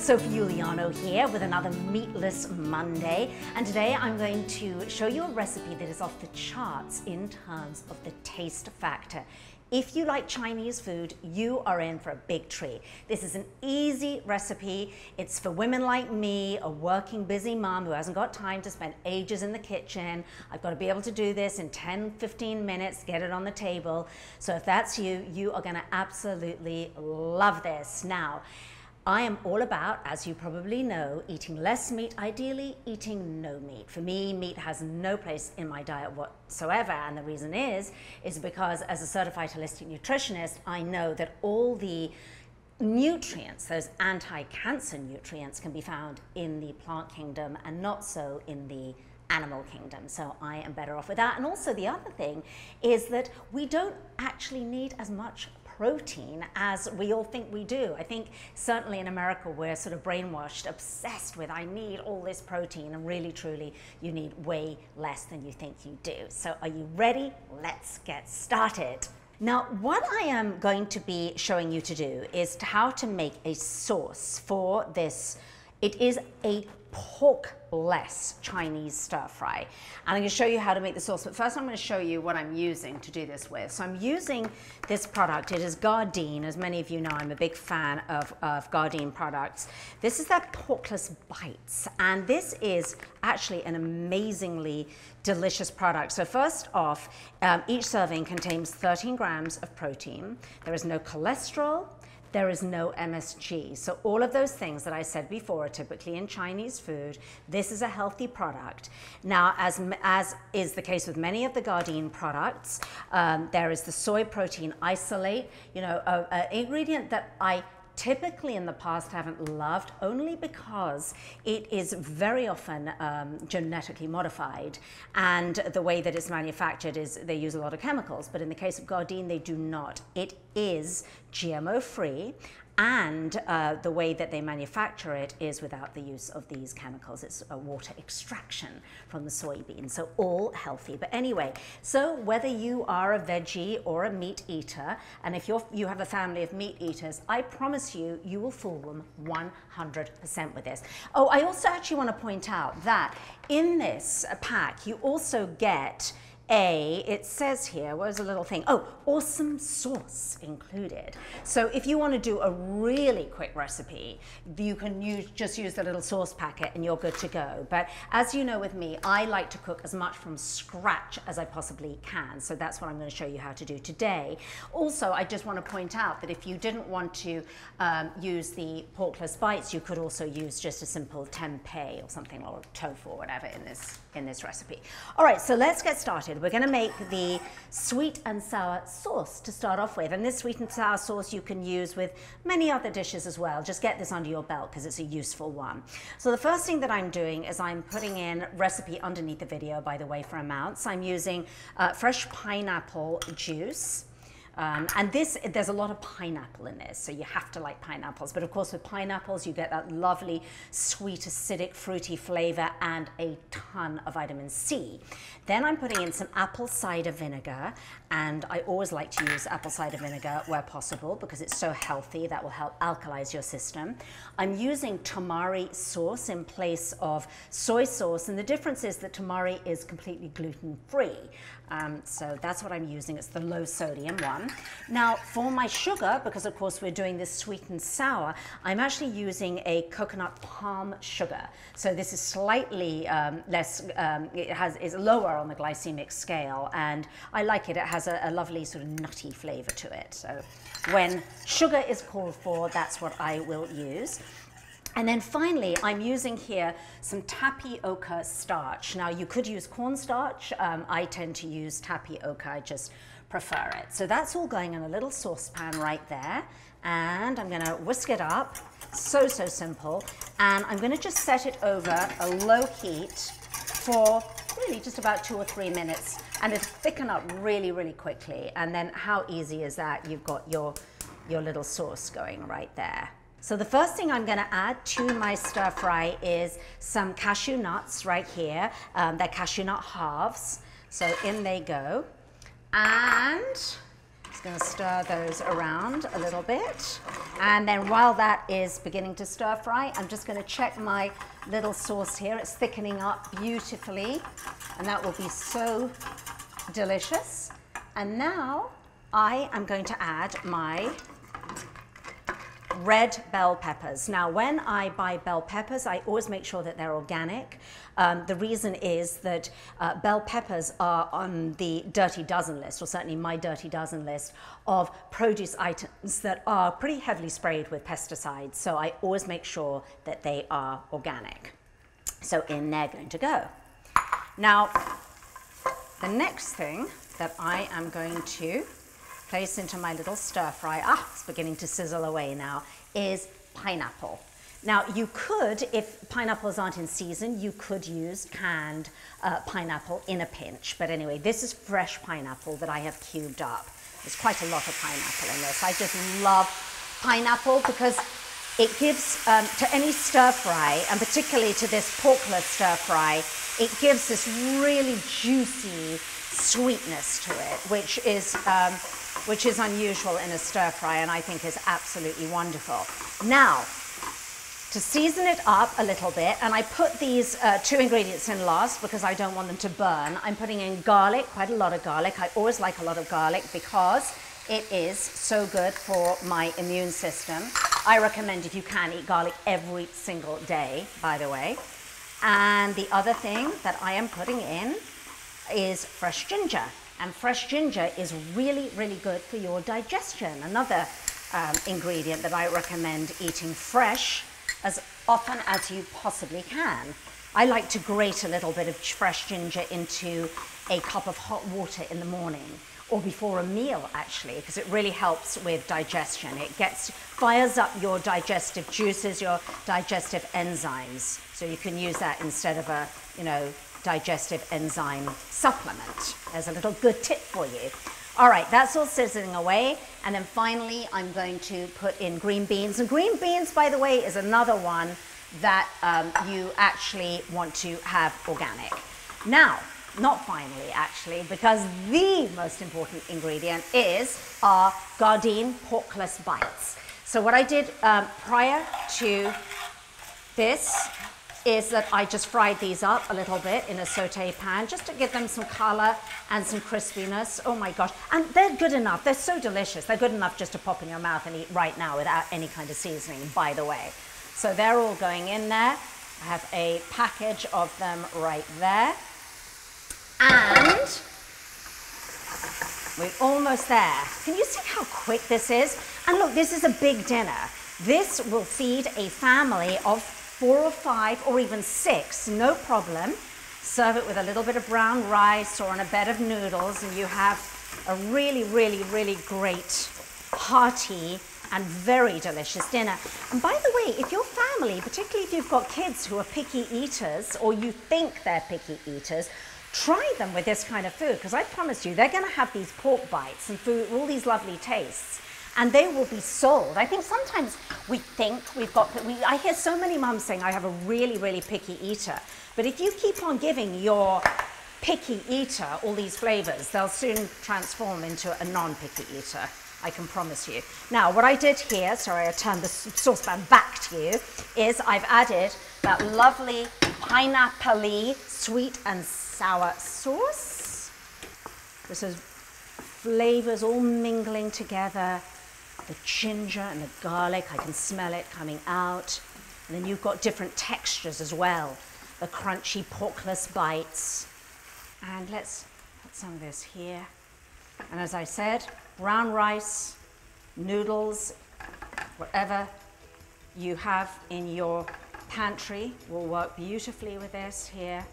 Sophie here with another Meatless Monday, and today I'm going to show you a recipe that is off the charts in terms of the taste factor. If you like Chinese food, you are in for a big treat. This is an easy recipe. It's for women like me, a working, busy mom who hasn't got time to spend ages in the kitchen. I've got to be able to do this in 10, 15 minutes, get it on the table. So if that's you, you are gonna absolutely love this. Now, I am all about, as you probably know, eating less meat, ideally eating no meat. For me, meat has no place in my diet whatsoever, and the reason is because as a certified holistic nutritionist, I know that all the nutrients, those anti-cancer nutrients, can be found in the plant kingdom and not so in the animal kingdom. So I am better off with that. And also the other thing is that we don't actually need as much protein as we all think we do. I think certainly in America we're sort of brainwashed, obsessed with I need all this protein, and really truly you need way less than you think you do. So are you ready? Let's get started. Now, what I am going to be showing you to do is how to make a sauce for this. It is a pork-less Chinese stir fry. And I'm going to show you how to make the sauce, but first I'm going to show you what I'm using to do this with. So I'm using this product. It is Gardein. As many of you know, I'm a big fan of Gardein products. This is their porkless bites, and this is actually an amazingly delicious product. So first off, each serving contains 13 grams of protein. There is no cholesterol. There is no MSG. So all of those things that I said before are typically in Chinese food. This is a healthy product. Now, as is the case with many of the Gardein products, there is the soy protein isolate, an ingredient that I typically in the past haven't loved, only because it is very often genetically modified, and the way that it's manufactured is they use a lot of chemicals, but in the case of Gardein they do not. It is GMO free, and the way that they manufacture it is without the use of these chemicals. It's a water extraction from the soybean, so all healthy. But anyway, so whether you are a veggie or a meat eater, and if you have a family of meat eaters, I promise you, you will fool them 100% with this. Oh, I also actually want to point out that in this pack, you also get it says here, where's a little thing? Oh, awesome sauce included. So if you want to do a really quick recipe, you can just use the little sauce packet and you're good to go. But as you know with me, I like to cook as much from scratch as I possibly can. So that's what I'm going to show you how to do today. Also, I just want to point out that if you didn't want to use the porkless bites, you could also use just a simple tempeh or something, or tofu or whatever in this recipe. All right, so let's get started. We're going to make the sweet and sour sauce to start off with, and this sweet and sour sauce you can use with many other dishes as well. Just get this under your belt because it's a useful one. So the first thing that I'm doing is I'm putting in recipe underneath the video, by the way, for amounts. I'm using fresh pineapple juice. And there's a lot of pineapple in this, so you have to like pineapples. But of course with pineapples you get that lovely sweet, acidic, fruity flavor and a ton of vitamin C. Then I'm putting in some apple cider vinegar, and I always like to use apple cider vinegar where possible because it's so healthy. That will help alkalize your system. I'm using Tamari sauce in place of soy sauce, and the difference is that Tamari is completely gluten-free. So that's what I'm using. It's the low sodium one. Now for my sugar, because of course we're doing this sweet and sour, I'm actually using a coconut palm sugar. So this is slightly less, is lower on the glycemic scale, and I like it. It has a lovely sort of nutty flavor to it. So when sugar is called for, that's what I will use. And then finally, I'm using here some tapioca starch. Now you could use cornstarch. I tend to use tapioca, I just prefer it. So that's all going in a little saucepan right there. And I'm gonna whisk it up, so simple. And I'm gonna just set it over a low heat for really just about 2 or 3 minutes. And it'll thicken up really, really quickly. And then how easy is that? You've got your little sauce going right there. So the first thing I'm going to add to my stir fry is some cashew nuts right here. They're cashew nut halves. So in they go. And Just going to stir those around a little bit. And then while that is beginning to stir fry, I'm just going to check my little sauce here. It's thickening up beautifully, and that will be so delicious. And now I am going to add my red bell peppers. Now, when I buy bell peppers, I always make sure that they're organic. The reason is that bell peppers are on the Dirty Dozen list, or certainly my Dirty Dozen list, of produce items that are pretty heavily sprayed with pesticides. So I always make sure that they are organic. So in they're going to go. Now, the next thing that I am going to place into my little stir fry, it's beginning to sizzle away now, is pineapple. Now you could, if pineapples aren't in season, you could use canned pineapple in a pinch. But anyway, this is fresh pineapple that I have cubed up. There's quite a lot of pineapple in this. I just love pineapple because it gives, to any stir fry, and particularly to this porkless stir fry, it gives this really juicy sweetness to it, which is unusual in a stir fry, and I think is absolutely wonderful. Now, to season it up a little bit, and I put these two ingredients in last because I don't want them to burn. I'm putting in garlic, quite a lot of garlic. I always like a lot of garlic because it is so good for my immune system. I recommend, if you can, eat garlic every single day, by the way. And the other thing that I am putting in is fresh ginger. And fresh ginger is really, really good for your digestion. Another ingredient that I recommend eating fresh as often as you possibly can. I like to grate a little bit of fresh ginger into a cup of hot water in the morning, or before a meal actually, because it really helps with digestion. It fires up your digestive juices, your digestive enzymes. So you can use that instead of a, digestive enzyme supplement. There's a little good tip for you. All right, that's all sizzling away. And then finally, I'm going to put in green beans. And green beans, by the way, is another one that you actually want to have organic. Now, not finally, actually, because the most important ingredient is our Gardein porkless bites. So what I did prior to this is that I just fried these up a little bit in a saute pan just to give them some color and some crispiness. Oh my gosh, and they're good enough. They're so delicious. They're good enough just to pop in your mouth and eat right now without any kind of seasoning, by the way. So they're all going in there. I have a package of them right there. And we're almost there. Can you see how quick this is? And look, this is a big dinner. This will feed a family of 4 or 5 or even 6, no problem. Serve it with a little bit of brown rice or on a bed of noodles, and you have a really, really, really great, hearty and very delicious dinner. And by the way, if your family, particularly if you've got kids who are picky eaters, or you think they're picky eaters, try them with this kind of food, because I promise you, they're going to have these pork bites and food, all these lovely tastes, and they will be sold. I think sometimes we think I hear so many mums saying, I have a really, really picky eater. But if you keep on giving your picky eater all these flavors, they'll soon transform into a non-picky eater. I can promise you. Now, what I did here, sorry, I turned the saucepan back to you, is I've added that lovely pineapple-y sweet and sour sauce. This is flavors all mingling together. The ginger and the garlic, I can smell it coming out. And then you've got different textures as well. The crunchy porkless bites. And let's put some of this here. And as I said, brown rice, noodles, whatever you have in your pantry will work beautifully with this here.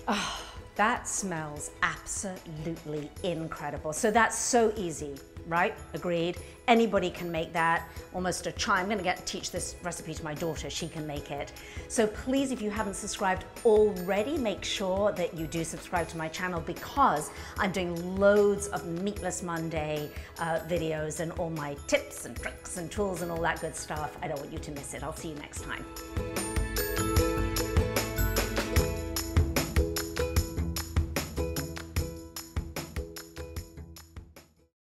Oh, that smells absolutely incredible. So that's so easy, right? Agreed. Anybody can make that. Almost a chime. I'm going to teach this recipe to my daughter. She can make it. So please, if you haven't subscribed already, make sure that you do subscribe to my channel, because I'm doing loads of Meatless Monday videos and all my tips and tricks and tools and all that good stuff. I don't want you to miss it. I'll see you next time.